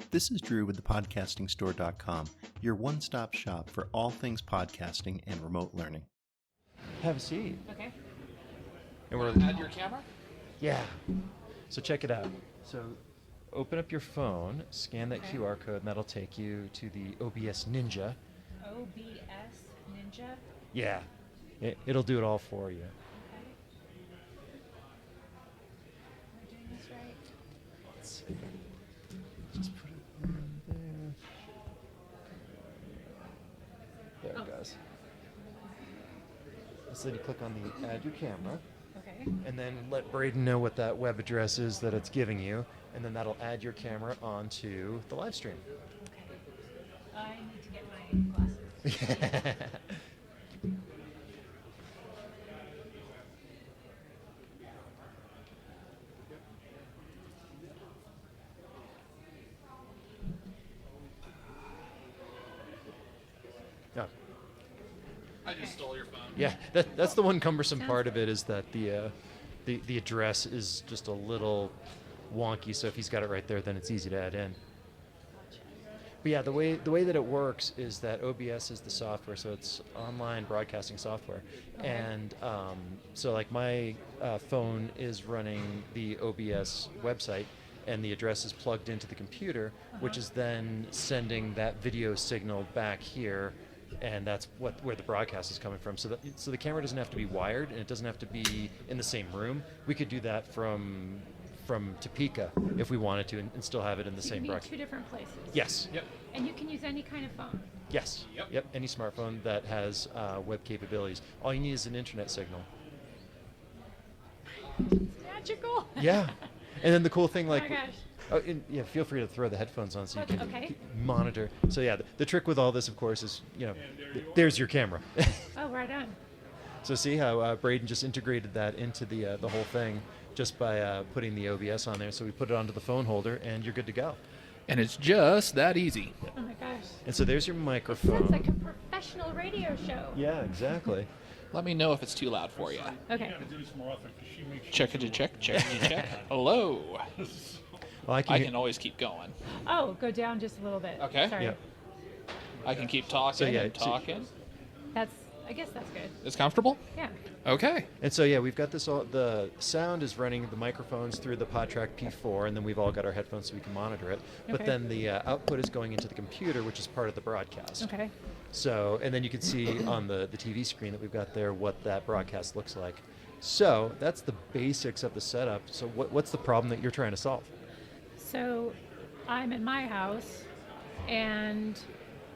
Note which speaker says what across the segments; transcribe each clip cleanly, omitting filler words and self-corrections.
Speaker 1: This is Drew with thepodcastingstore.com, your one-stop shop for all things podcasting and remote learning.
Speaker 2: Have a seat.
Speaker 3: Okay.
Speaker 2: And we're
Speaker 4: Add your camera?
Speaker 2: Yeah. So check it out. So open up your phone, scan that
Speaker 3: Okay.
Speaker 2: QR code, and that'll take you to the OBS Ninja.
Speaker 3: OBS Ninja?
Speaker 2: Yeah. It'll do it all for you.
Speaker 3: Okay. Am I doing this right?
Speaker 2: Let's see. Just put it in there. There it goes. So then you click on the add your camera,
Speaker 3: Okay.
Speaker 2: and then let Braden know what that web address is that it's giving you, and then that'll add your camera onto the live stream.
Speaker 3: Okay. I need to get my glasses.
Speaker 2: Oh.
Speaker 4: I just stole your phone.
Speaker 2: Yeah, that's the one cumbersome
Speaker 3: Sounds
Speaker 2: part of it is that the address is just a little wonky. So if he's got it right there, then it's easy to add in. But yeah, the way that it works is that OBS is the software, so it's online broadcasting software,
Speaker 3: Okay.
Speaker 2: and so like my phone is running the OBS website, and the address is plugged into the computer, which is then sending that video signal back here. And that's where the broadcast is coming from. So the camera doesn't have to be wired, and it doesn't have to be in the same room. We could do that from Topeka if we wanted to, and still have it in the
Speaker 3: So
Speaker 2: same
Speaker 3: you can be in
Speaker 2: broadcast.
Speaker 3: 2 different places.
Speaker 2: Yes.
Speaker 4: Yep.
Speaker 3: And you can use any kind of phone.
Speaker 2: Yes.
Speaker 4: Yep.
Speaker 2: Any smartphone that has web capabilities. All you need is an internet signal.
Speaker 3: It's magical.
Speaker 2: Yeah. And then the cool thing, like,
Speaker 3: Oh my gosh.
Speaker 2: oh, and, yeah, feel free to throw the headphones on so you can
Speaker 3: Okay.
Speaker 2: monitor. So yeah, the trick with all this, of course, is there's your camera.
Speaker 3: Oh, right on.
Speaker 2: So see how Braden just integrated that into the whole thing just by putting the OBS on there. So we put it onto the phone holder, and you're good to go.
Speaker 4: And it's just that easy.
Speaker 3: Oh my gosh.
Speaker 2: And so there's your
Speaker 3: Sounds
Speaker 2: microphone.
Speaker 3: like a professional radio show.
Speaker 2: Yeah, exactly.
Speaker 4: Let me know if it's too loud for you.
Speaker 3: Okay.
Speaker 4: Check it to check, check it to check. Hello.
Speaker 2: Well,
Speaker 4: I can always keep going.
Speaker 3: Oh, go down just a little bit.
Speaker 4: Okay.
Speaker 3: Sorry.
Speaker 2: Yeah.
Speaker 4: I can keep talking
Speaker 2: So, yeah,
Speaker 4: and talking.
Speaker 3: I guess that's good.
Speaker 4: It's comfortable?
Speaker 3: Yeah.
Speaker 4: Okay.
Speaker 2: And so yeah, we've got this all. The sound is running the microphones through the PodTrack P4, and then we've all got our headphones so we can monitor it. But
Speaker 3: Okay.
Speaker 2: then the output is going into the computer, which is part of the broadcast.
Speaker 3: Okay.
Speaker 2: So, and then you can see on the TV screen that we've got there what that broadcast looks like. So that's the basics of the setup. So what's the problem that you're trying to solve?
Speaker 3: So I'm in my house, and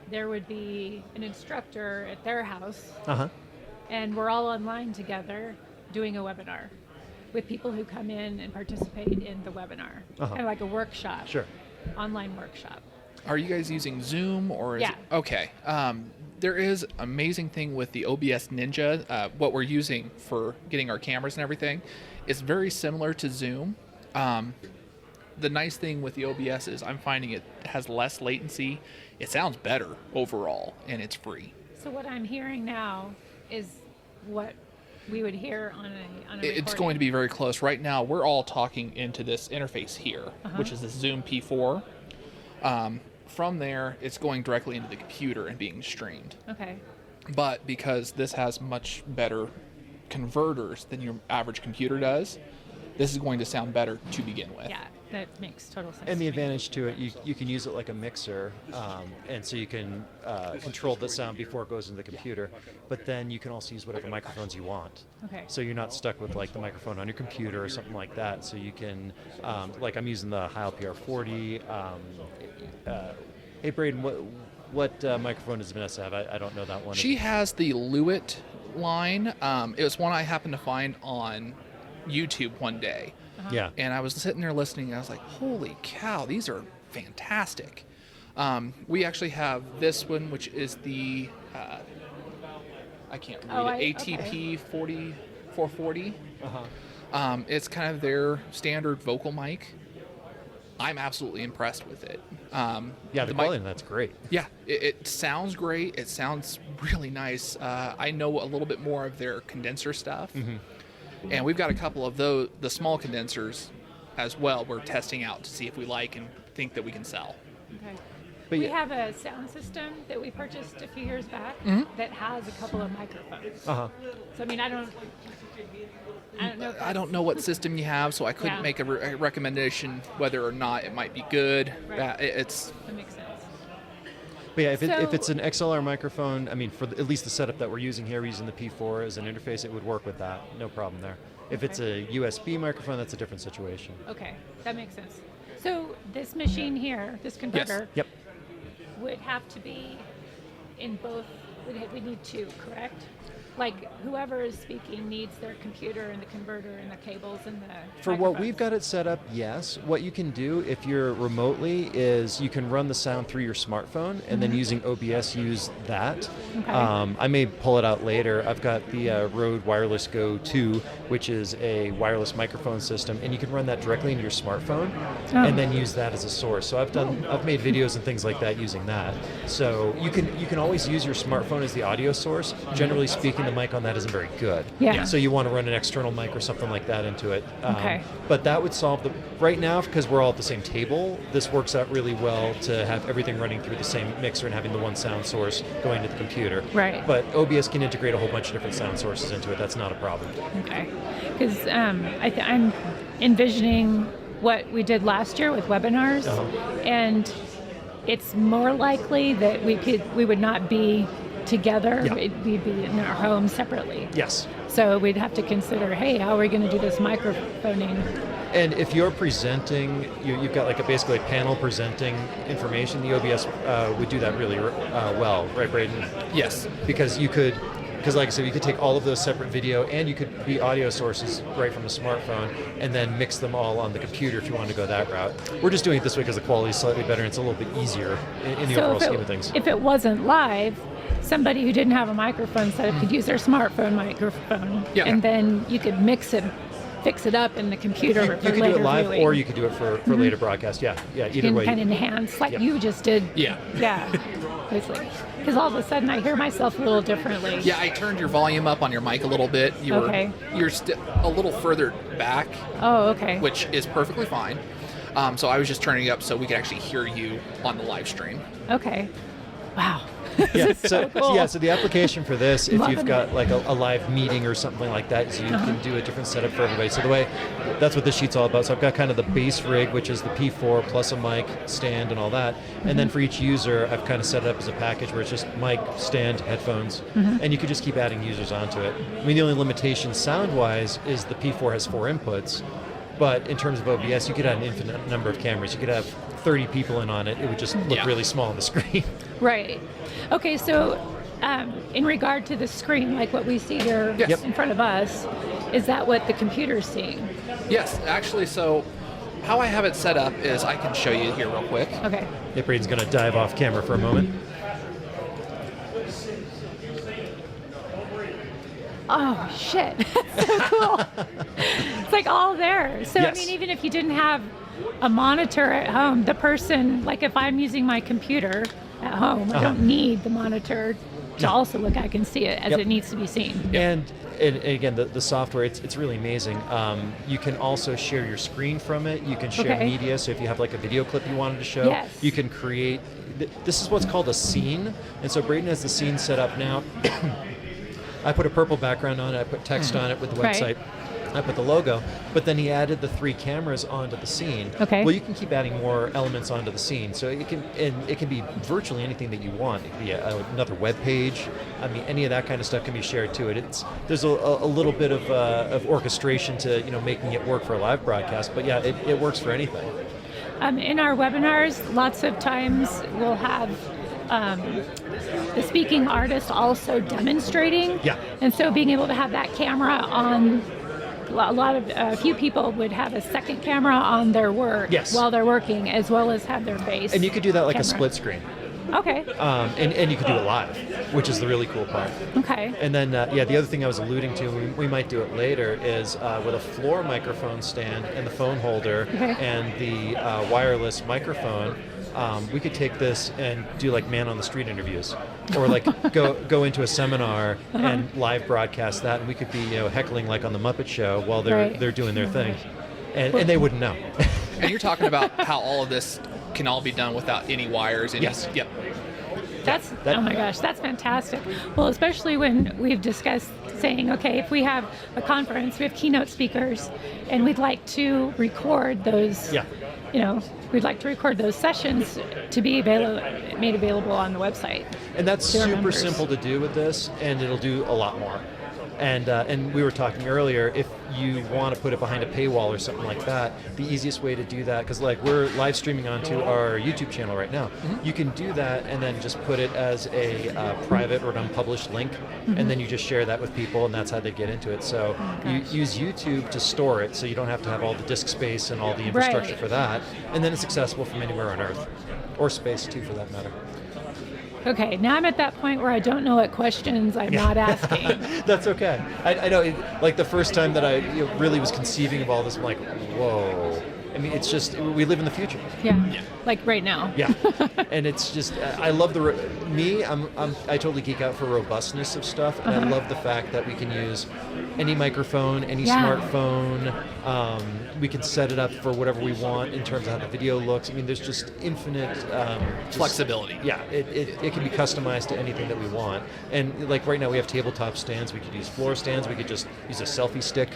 Speaker 3: there would be an instructor at their house,
Speaker 2: Uh-huh.
Speaker 3: and we're all online together doing a webinar with people who come in and participate in the webinar.
Speaker 2: Uh-huh.
Speaker 3: Kind of like a workshop.
Speaker 2: Sure.
Speaker 3: Online workshop.
Speaker 4: Are you guys using Zoom or is
Speaker 3: Yeah.
Speaker 4: it? Okay. There is amazing thing with the OBS Ninja. What we're using for getting our cameras and everything is very similar to Zoom. The nice thing with the OBS is I'm finding it has less latency. It sounds better overall, and it's free.
Speaker 3: So what I'm hearing now is what we would hear on a
Speaker 4: It's going to be very close. Right now, we're all talking into this interface here, which is the Zoom P4. From there, it's going directly into the computer and being streamed.
Speaker 3: Okay.
Speaker 4: But because this has much better converters than your average computer does, this is going to sound better to begin with.
Speaker 3: Yeah, that makes total sense.
Speaker 2: And the
Speaker 3: to me.
Speaker 2: advantage to it, you can use it like a mixer, and so you can control the sound before it goes into the computer. But then you can also use whatever microphones you want.
Speaker 3: Okay.
Speaker 2: So you're not stuck with like the microphone on your computer or something like that. So you can, like I'm using the Heil PR40. Hey Braden, what microphone does Vanessa have? I don't know that one.
Speaker 4: She has the Lewitt line. It was one I happened to find on YouTube one day.
Speaker 2: Yeah.
Speaker 4: And I was sitting there listening, and I was like, holy cow, these are fantastic. We actually have this one, which is the, I can't read it, ATP 440.
Speaker 2: Uh-huh.
Speaker 4: It's kind of their standard vocal mic. I'm absolutely impressed with it.
Speaker 2: Yeah, the quality, that's great.
Speaker 4: Yeah, it sounds great. It sounds really nice. I know a little bit more of their condenser stuff. And we've got a couple of those, the small condensers as well, we're testing out to see if we like and think that we can sell.
Speaker 3: Okay.
Speaker 2: But
Speaker 3: We
Speaker 2: yeah.
Speaker 3: have a sound system that we purchased a few years back that has a couple of microphones.
Speaker 2: Uh-huh.
Speaker 3: So I mean, I don't know. If
Speaker 4: I don't know what system you have, so I couldn't
Speaker 3: Yeah.
Speaker 4: make a recommendation whether or not it might be good.
Speaker 3: Right.
Speaker 4: It's
Speaker 3: that makes sense.
Speaker 2: But yeah, if
Speaker 3: So-
Speaker 2: it's an XLR microphone, I mean, for at least the setup that we're using here, we're using the P4 as an interface, it would work with that. No problem there. If it's a USB microphone, that's a different situation.
Speaker 3: Okay, that makes sense. So this machine here, this converter,
Speaker 2: Yep.
Speaker 3: would have to be in both. We need two, correct? Like whoever is speaking needs their computer and the converter and the cables and the.
Speaker 2: For what
Speaker 3: microphones.
Speaker 2: we've got it set up, yes. What you can do if you're remotely is you can run the sound through your smartphone and then using OBS use that.
Speaker 3: Okay.
Speaker 2: I may pull it out later. I've got the Rode Wireless Go 2, which is a wireless microphone system, and you can run that directly into your smartphone and then use that as a source. So I've made videos and things like that using that. So you can always use your smartphone as the audio source. Generally speaking, the mic on that isn't very good.
Speaker 3: Yeah.
Speaker 2: So you want to run an external mic or something like that into it.
Speaker 3: Okay.
Speaker 2: But that would solve right now, because we're all at the same table, this works out really well to have everything running through the same mixer and having the one sound source going to the computer.
Speaker 3: Right.
Speaker 2: But OBS can integrate a whole bunch of different sound sources into it. That's not a problem.
Speaker 3: Okay, because I'm envisioning what we did last year with webinars, and it's more likely that we would not be together.
Speaker 2: Yeah.
Speaker 3: We'd be in our homes separately.
Speaker 2: Yes.
Speaker 3: So we'd have to consider, hey, how are we going to do this microphoning?
Speaker 2: And if you're presenting, you've got like basically a panel presenting information, the OBS would do that really well, right, Braden?
Speaker 4: yes.
Speaker 2: Because like I said, you could take all of those separate video and you could be audio sources right from the smartphone and then mix them all on the computer if you want to go that route. We're just doing it this way because the quality is slightly better and it's a little bit easier in the overall scheme of things.
Speaker 3: If it wasn't live, somebody who didn't have a microphone set up could use their smartphone microphone,
Speaker 4: Yeah.
Speaker 3: and then you could fix it up in the computer
Speaker 2: You
Speaker 3: for
Speaker 2: could do
Speaker 3: later
Speaker 2: it live
Speaker 3: viewing.
Speaker 2: or you could do it for later broadcast. Yeah, either
Speaker 3: can
Speaker 2: way.
Speaker 3: kind of enhance, like
Speaker 2: Yep.
Speaker 3: you just did.
Speaker 4: Yeah.
Speaker 3: Yeah. Because all of a sudden I hear myself a little differently.
Speaker 4: Yeah, I turned your volume up on your mic a little bit.
Speaker 3: Okay.
Speaker 4: You're a little further back,
Speaker 3: Oh, okay.
Speaker 4: which is perfectly fine. So I was just turning it up so we could actually hear you on the live stream.
Speaker 3: Okay. Wow.
Speaker 2: Yeah,
Speaker 3: This is so cool.
Speaker 2: so the application for this, if
Speaker 3: Loving
Speaker 2: you've got
Speaker 3: it.
Speaker 2: like a live meeting or something like that, is you can do a different setup for everybody. So that's what this sheet's all about. So I've got kind of the base rig, which is the P4 plus a mic, stand, and all that. And then for each user, I've kind of set it up as a package where it's just mic, stand, headphones, and you could just keep adding users onto it. I mean, the only limitation sound-wise is the P4 has 4 inputs. But in terms of OBS, you could add an infinite number of cameras. You could have 30 people in on it. It would just look
Speaker 4: Yeah.
Speaker 2: really small on the screen.
Speaker 3: Right. Okay, so in regard to the screen, like what we see here
Speaker 4: Yes. Yep.
Speaker 3: in front of us, is that what the computer's seeing?
Speaker 4: Yes, actually, so how I have it set up is I can show you here real quick.
Speaker 3: Okay.
Speaker 2: Yeah, Braden's going to dive off camera for a moment.
Speaker 3: Oh, shit. That's so cool. It's like all there. So,
Speaker 2: Yes.
Speaker 3: I mean, even if you didn't have a monitor at home, the person, like if I'm using my computer at home, I don't need the monitor to also look. I can see it as
Speaker 2: Yep.
Speaker 3: it needs to be seen.
Speaker 2: And again, the software, it's really amazing. You can also share your screen from it. You can share
Speaker 3: Okay.
Speaker 2: media. So if you have like a video clip you wanted to show,
Speaker 3: Yes.
Speaker 2: you can create. This is what's called a scene. And so Braden has the scene set up now. I put a purple background on it. I put text on it with the
Speaker 3: Right.
Speaker 2: website. I put the logo, but then he added the 3 cameras onto the scene.
Speaker 3: Okay.
Speaker 2: Well, you can keep adding more elements onto the scene, so it can be virtually anything that you want. It can be another web page. I mean, any of that kind of stuff can be shared to it. There's a little bit of orchestration to making it work for a live broadcast, but yeah, it works for anything.
Speaker 3: In our webinars, lots of times we'll have the speaking artist also demonstrating.
Speaker 2: Yeah.
Speaker 3: And so being able to have that camera on, a few people would have a second camera on their work
Speaker 2: Yes.
Speaker 3: while they're working, as well as have their base.
Speaker 2: And you could do that like a
Speaker 3: camera.
Speaker 2: split screen,
Speaker 3: Okay.
Speaker 2: and you could do it live, which is the really cool part.
Speaker 3: Okay.
Speaker 2: And then, the other thing I was alluding to, we might do it later, is with a floor microphone stand and the phone holder
Speaker 3: Okay.
Speaker 2: and the wireless microphone, we could take this and do like man on the street interviews, or like go into a seminar and live broadcast that, and we could be heckling like on the Muppet Show while they're
Speaker 3: Right.
Speaker 2: doing their thing, and they wouldn't know.
Speaker 4: And you're talking about how all of this can all be done without any wires.
Speaker 2: Yes.
Speaker 4: Yep.
Speaker 3: Oh my gosh, that's fantastic. Well, especially when we've discussed saying, okay, if we have a conference, we have keynote speakers, and we'd like to record those, we'd like to record those sessions to be made available on the website.
Speaker 2: And that's
Speaker 3: to our
Speaker 2: super
Speaker 3: members.
Speaker 2: simple to do with this, and it'll do a lot more. And we were talking earlier, if you want to put it behind a paywall or something like that, the easiest way to do that, because like we're live streaming onto our YouTube channel right now, you can do that and then just put it as a private or an unpublished link, and then you just share that with people, and that's how they get into it. So you use YouTube to store it, so you don't have to have all the disk space and all the infrastructure for that, and then it's accessible from anywhere on Earth, or space too, for that matter.
Speaker 3: Okay, now I'm at that point where I don't know what questions I'm not asking.
Speaker 2: That's okay. I know, like the first time that I really was conceiving of all this, I'm like, whoa. I mean, it's just, we live in the future.
Speaker 3: Yeah. Like right now.
Speaker 2: Yeah. And it's just, I love I totally geek out for robustness of stuff, and I love the fact that we can use any microphone, any smartphone. We can set it up for whatever we want in terms of how the video looks. I mean, there's just infinite
Speaker 4: Flexibility.
Speaker 2: Yeah, it can be customized to anything that we want. And like right now we have tabletop stands, we could use floor stands, we could just use a selfie stick.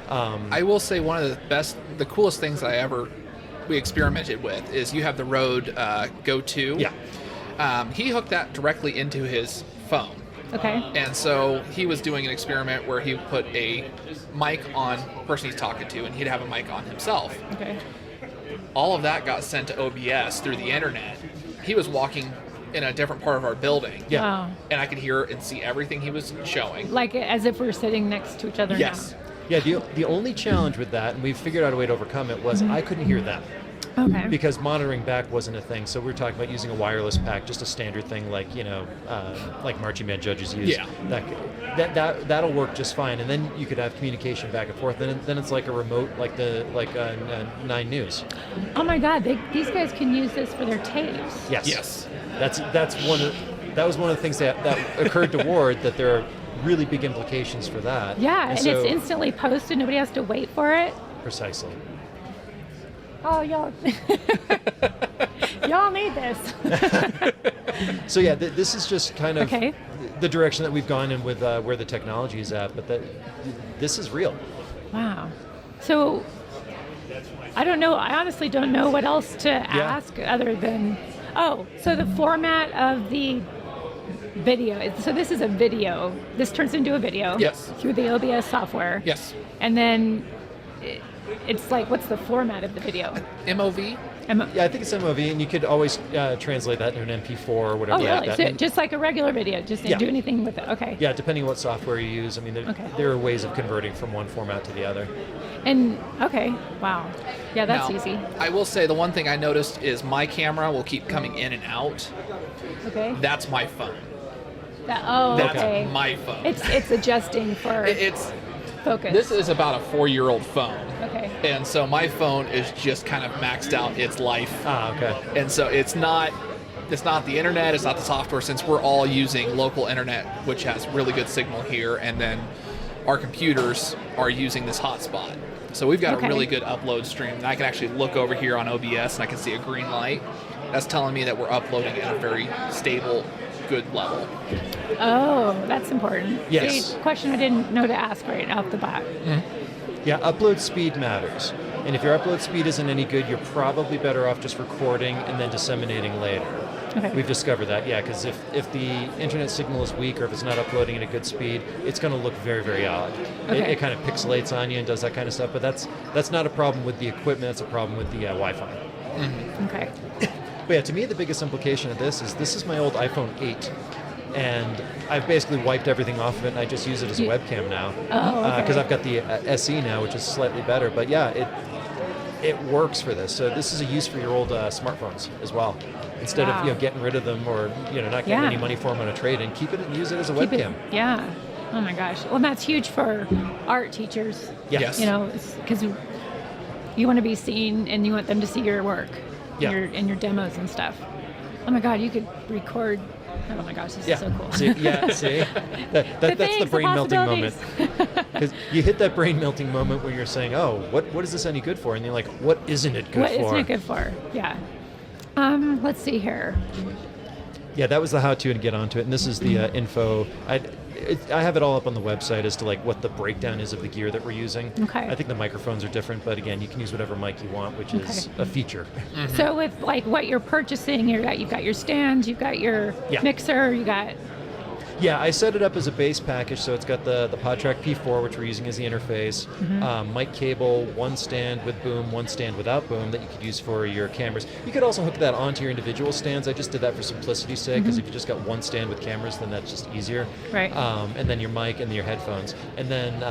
Speaker 4: I will say one of the coolest things we experimented with is you have the Rode Go 2.
Speaker 2: Yeah.
Speaker 4: He hooked that directly into his phone.
Speaker 3: Okay.
Speaker 4: And so he was doing an experiment where he put a mic on the person he's talking to, and he'd have a mic on himself.
Speaker 3: Okay.
Speaker 4: All of that got sent to OBS through the internet. He was walking in a different part of our building.
Speaker 2: Yeah.
Speaker 3: Wow.
Speaker 4: And I could hear and see everything he was showing.
Speaker 3: Like as if we're sitting next to each other
Speaker 4: Yes.
Speaker 3: now.
Speaker 2: Yeah, the only challenge with that, and we've figured out a way to overcome it, was I couldn't hear them.
Speaker 3: Okay.
Speaker 2: Because monitoring back wasn't a thing. So we were talking about using a wireless pack, just a standard thing like, like marching band judges use.
Speaker 4: Yeah.
Speaker 2: That'll work just fine. And then you could have communication back and forth. Then it's like a remote, like 9 News.
Speaker 3: Oh my God, these guys can use this for their tapes.
Speaker 2: Yes. That was one of the things that occurred to Ward, that there are really big implications for that.
Speaker 3: Yeah, and
Speaker 2: so,
Speaker 3: it's instantly posted. Nobody has to wait for it.
Speaker 2: Precisely.
Speaker 3: Oh, y'all. Y'all need this.
Speaker 2: So yeah, this is just kind of
Speaker 3: Okay.
Speaker 2: the direction that we've gone in with where the technology is at, but this is real.
Speaker 3: Wow. So I don't know. I honestly don't know what else to ask other than, so the format of the video. So this is a video. This turns into a video.
Speaker 4: Yes.
Speaker 3: Through the OBS software.
Speaker 4: Yes.
Speaker 3: And then it's like, what's the format of the video?
Speaker 4: MOV?
Speaker 2: Yeah, I think it's MOV, and you could always translate that into an MP4 or whatever.
Speaker 3: Oh, really?
Speaker 2: Like that.
Speaker 3: So
Speaker 2: And-
Speaker 3: just like a regular video. Just didn't do anything with it. Okay.
Speaker 2: yeah, depending on what software you use. I mean, there are ways of converting from one format to the other.
Speaker 3: And okay. Wow. Yeah, that's
Speaker 4: Now,
Speaker 3: easy.
Speaker 4: I will say the one thing I noticed is my camera will keep coming in and out.
Speaker 3: Okay.
Speaker 4: That's my phone.
Speaker 3: That's okay.
Speaker 4: my phone.
Speaker 3: It's adjusting for
Speaker 4: It's
Speaker 3: focus.
Speaker 4: This is about a 4-year-old phone.
Speaker 3: Okay.
Speaker 4: And so my phone is just kind of maxed out its life.
Speaker 2: Okay.
Speaker 4: And so it's not the internet, it's not the software, since we're all using local internet, which has really good signal here, and then our computers are using this hotspot. So we've got a really good upload stream. And I can actually look over here on OBS and I can see a green light. That's telling me that we're uploading at a very stable, good level.
Speaker 3: Oh, that's important.
Speaker 2: Yes.
Speaker 3: See, question I didn't know to ask right off the bat.
Speaker 2: Yeah, upload speed matters. And if your upload speed isn't any good, you're probably better off just recording and then disseminating later.
Speaker 3: Okay.
Speaker 2: We've discovered that, yeah, because if the internet signal is weak or if it's not uploading at a good speed, it's going to look very, very odd.
Speaker 3: Okay.
Speaker 2: It kind of pixelates on you and does that kind of stuff, but that's not a problem with the equipment, that's a problem with the Wi-Fi.
Speaker 3: Okay.
Speaker 2: But yeah, to me, the biggest implication of this is my old iPhone 8. And I've basically wiped everything off of it, and I just use it as a webcam now.
Speaker 3: Oh, okay.
Speaker 2: Because I've got the SE now, which is slightly better. But yeah, it works for this. So this is a use for your old smartphones as well. Instead of getting rid of them or not getting any money for them on a trade, and keep it and use it as a webcam.
Speaker 3: Yeah. Oh my gosh. Well, that's huge for art teachers.
Speaker 2: Yes.
Speaker 3: Because you want to be seen and you want them to see your work.
Speaker 2: Yeah.
Speaker 3: And your demos and stuff. Oh my God, you could record. Oh my gosh, this is so cool.
Speaker 2: See? That's the brain melting moment. Because you hit that brain melting moment where you're saying, oh, what is this any good for? And you're like, what isn't it good for?
Speaker 3: What isn't it good for? Yeah. Let's see here.
Speaker 2: Yeah, that was the how-to to get onto it, and this is the info. I have it all up on the website as to like what the breakdown is of the gear that we're using.
Speaker 3: Okay.
Speaker 2: I think the microphones are different, but again, you can use whatever mic you want, which is a feature.
Speaker 3: So with like what you're purchasing, you've got your stand, you've got your mixer, you got.
Speaker 2: Yeah, I set it up as a base package, so it's got the PodTrack P4, which we're using as the interface, mic cable, one stand with boom, one stand without boom that you could use for your cameras. You could also hook that onto your individual stands. I just did that for simplicity's sake, because if you just got one stand with cameras, then that's just easier.
Speaker 3: Right.
Speaker 2: And then your mic and your headphones. And then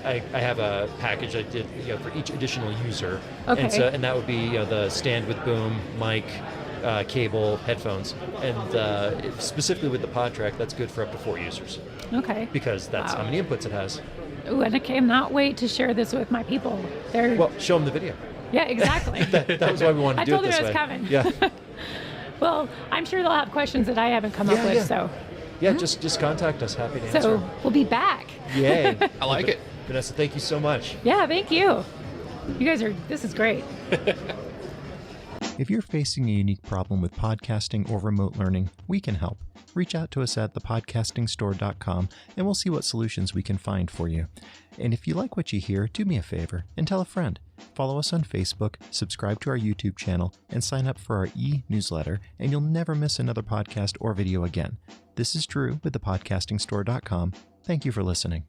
Speaker 2: I have a package I did for each additional user.
Speaker 3: Okay.
Speaker 2: And that would be the stand with boom, mic, cable, headphones, and specifically with the PodTrack, that's good for up to 4 users.
Speaker 3: Okay.
Speaker 2: Because that's how many inputs it has.
Speaker 3: Ooh, and I cannot wait to share this with my people.
Speaker 2: Well, show them the video.
Speaker 3: Yeah, exactly.
Speaker 2: that was why we wanted to do it this way.
Speaker 3: I told them it was coming.
Speaker 2: Yeah.
Speaker 3: Well, I'm sure they'll have questions that I haven't come up with. So.
Speaker 2: Yeah, just contact us. Happy to answer.
Speaker 3: So we'll be back.
Speaker 2: Yay!
Speaker 4: I like it.
Speaker 2: Vanessa, thank you so much.
Speaker 3: Yeah, thank you. You guys this is great.
Speaker 1: If you're facing a unique problem with podcasting or remote learning, we can help. Reach out to us at thepodcastingstore.com and we'll see what solutions we can find for you. And if you like what you hear, do me a favor and tell a friend. Follow us on Facebook, subscribe to our YouTube channel, and sign up for our e-newsletter, and you'll never miss another podcast or video again. This is Drew with thepodcastingstore.com. Thank you for listening.